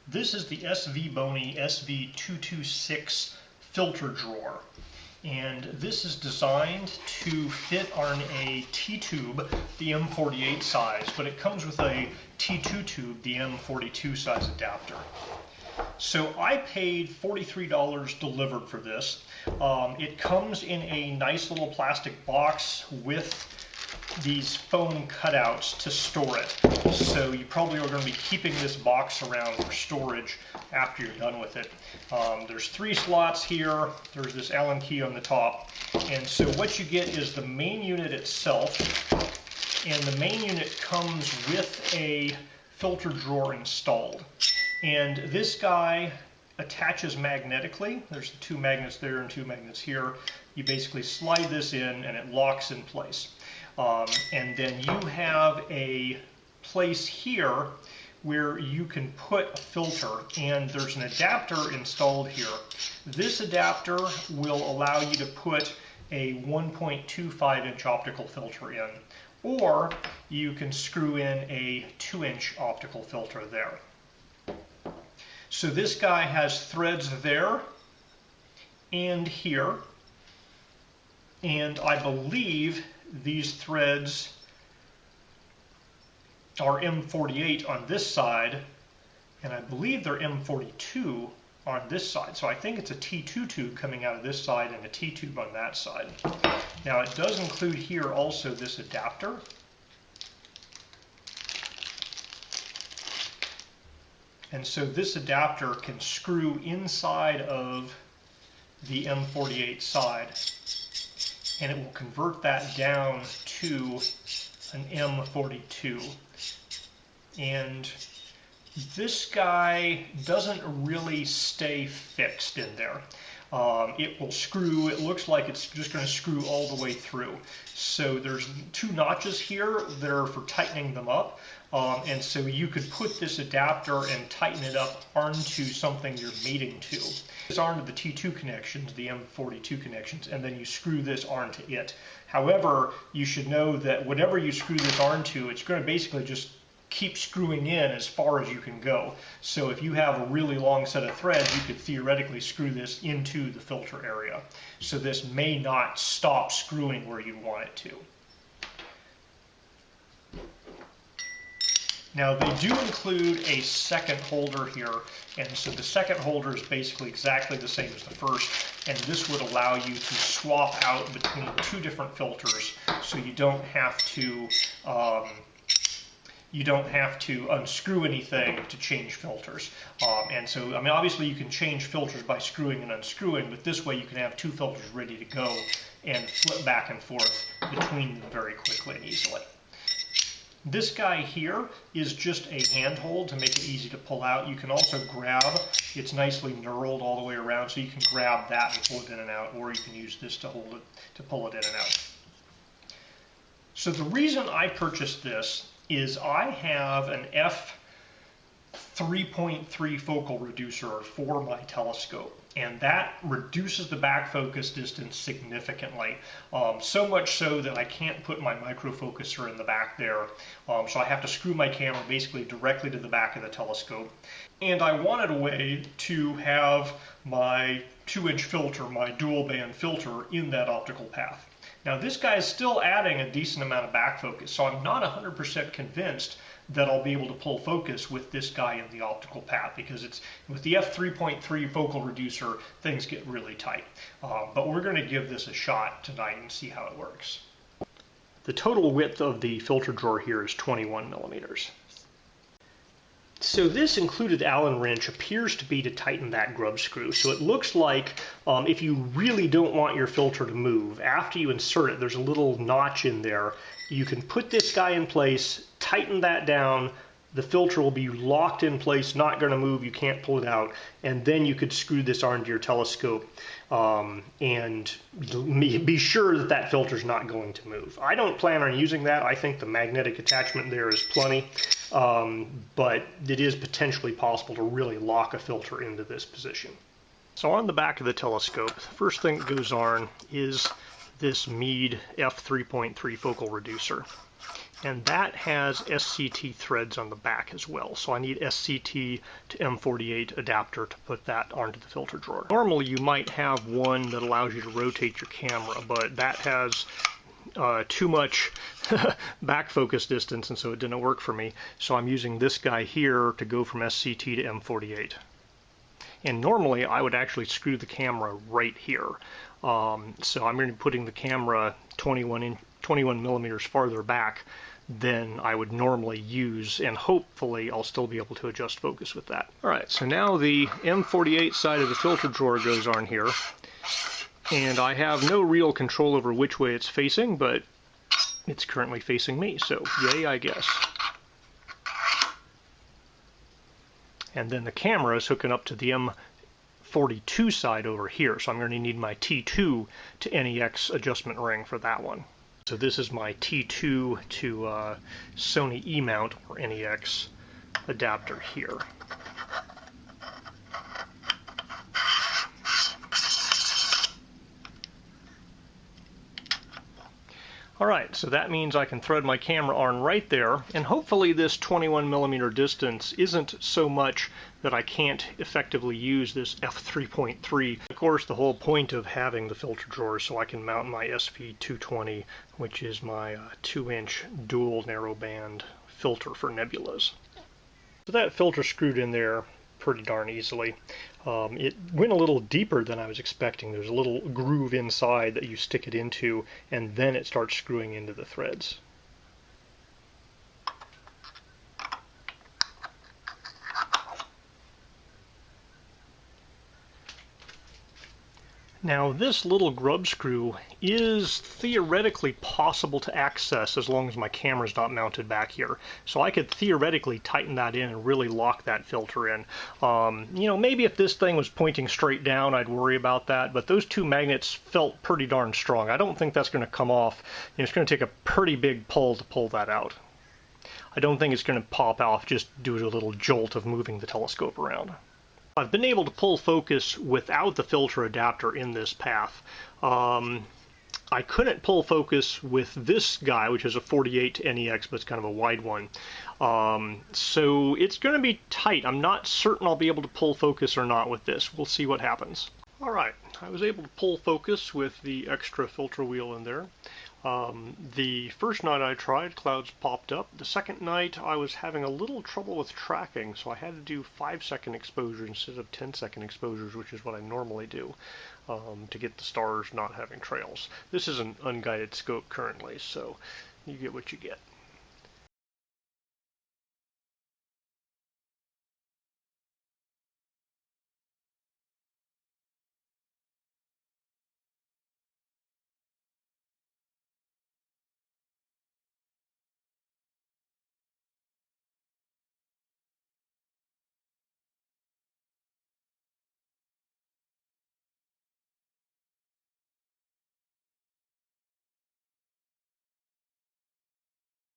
This is the SvBony SV226 filter drawer, and this is designed to fit on a T-tube, the M48 size, but it comes with a T2 tube, the M42 size adapter. So I paid $43 delivered for this. It comes in a nice little plastic box with these foam cutouts to store it. So you probably are going to be keeping this box around for storage after you're done with it. There's 3 slots here. There's this Allen key on the top. And so what you get is the main unit itself. And the main unit comes with a filter drawer installed. And this guy attaches magnetically. There's 2 magnets there and 2 magnets here. You basically slide this in and it locks in place. And then you have a place here where you can put a filter, and there's an adapter installed here. This adapter will allow you to put a 1.25-inch optical filter in, or you can screw in a 2-inch optical filter there. So this guy has threads there and here, and I believe these threads are M48 on this side, and I believe they're M42 on this side. So I think it's a T2 tube coming out of this side and a T tube on that side. Now it does include here also this adapter. And so this adapter can screw inside of the M48 side, and it will convert that down to an M42. And this guy doesn't really stay fixed in there. It will screw, it looks like it's just going to screw all the way through. So there's 2 notches here that are for tightening them up. And so you could put this adapter and tighten it up onto something you're mating to. It's onto the T2 connections, the M42 connections, and then you screw this onto it. However, you should know that whatever you screw this onto, it's going to basically just keep screwing in as far as you can go. So if you have a really long set of threads, you could theoretically screw this into the filter area. So this may not stop screwing where you want it to. Now they do include a second holder here, and so the second holder is basically exactly the same as the first, and this would allow you to swap out between 2 different filters, so you don't have to unscrew anything to change filters. And so, I mean, obviously you can change filters by screwing and unscrewing, but this way you can have 2 filters ready to go and flip back and forth between them very quickly and easily. This guy here is just a handhold to make it easy to pull out. You can also grab, it's nicely knurled all the way around, so you can grab that and pull it in and out, or you can use this to hold it, to pull it in and out. So the reason I purchased this is I have an f3.3 focal reducer for my telescope, and that reduces the back focus distance significantly. So much so that I can't put my micro focuser in the back there. So I have to screw my camera basically directly to the back of the telescope. And I wanted a way to have my 2-inch filter, my dual band filter, in that optical path. Now this guy is still adding a decent amount of back focus, so I'm not 100% convinced that I'll be able to pull focus with this guy in the optical path, because it's with the f3.3 focal reducer, things get really tight. But we're going to give this a shot tonight and see how it works. The total width of the filter drawer here is 21 millimeters. So this included Allen wrench appears to be to tighten that grub screw. So it looks like if you really don't want your filter to move, after you insert it, there's a little notch in there. You can put this guy in place, tighten that down, the filter will be locked in place, not going to move, you can't pull it out, and then you could screw this onto your telescope and be sure that that filter is not going to move. I don't plan on using that. I think the magnetic attachment there is plenty, but it is potentially possible to really lock a filter into this position. So on the back of the telescope, the first thing that goes on is this Meade f3.3 focal reducer. And that has SCT threads on the back as well. So I need SCT to M48 adapter to put that onto the filter drawer. Normally you might have one that allows you to rotate your camera, but that has too much back focus distance, and so it didn't work for me. So I'm using this guy here to go from SCT to M48. And normally I would actually screw the camera right here. So I'm going to be putting the camera 21 millimeters farther back than I would normally use, and hopefully I'll still be able to adjust focus with that. Alright, so now the M48 side of the filter drawer goes on here, and I have no real control over which way it's facing, but it's currently facing me, so yay, I guess. And then the camera is hooking up to the M42 side over here, so I'm going to need my T2 to NEX adjustment ring for that one. So this is my T2 to Sony E-mount or NEX adapter here. Alright, so that means I can thread my camera on right there, and hopefully this 21 millimeter distance isn't so much that I can't effectively use this f3.3. Of course, the whole point of having the filter drawer is so I can mount my SV220, which is my 2-inch dual narrowband filter for nebulas. So that filter screwed in there pretty darn easily. It went a little deeper than I was expecting. There's a little groove inside that you stick it into, and then it starts screwing into the threads. Now this little grub screw is theoretically possible to access as long as my camera's not mounted back here. So I could theoretically tighten that in and really lock that filter in. You know, maybe if this thing was pointing straight down I'd worry about that, but those two magnets felt pretty darn strong. I don't think that's going to come off. You know, it's going to take a pretty big pull to pull that out. I don't think it's going to pop off just due to a little jolt of moving the telescope around. I've been able to pull focus without the filter adapter in this path. I couldn't pull focus with this guy, which is a 48 to NEX, but it's kind of a wide one. So it's going to be tight. I'm not certain I'll be able to pull focus or not with this. We'll see what happens. Alright, I was able to pull focus with the extra filter wheel in there. The first night I tried, clouds popped up. The second night I was having a little trouble with tracking, so I had to do 5-second exposures instead of 10-second exposures, which is what I normally do, to get the stars not having trails. This is an unguided scope currently, so you get what you get.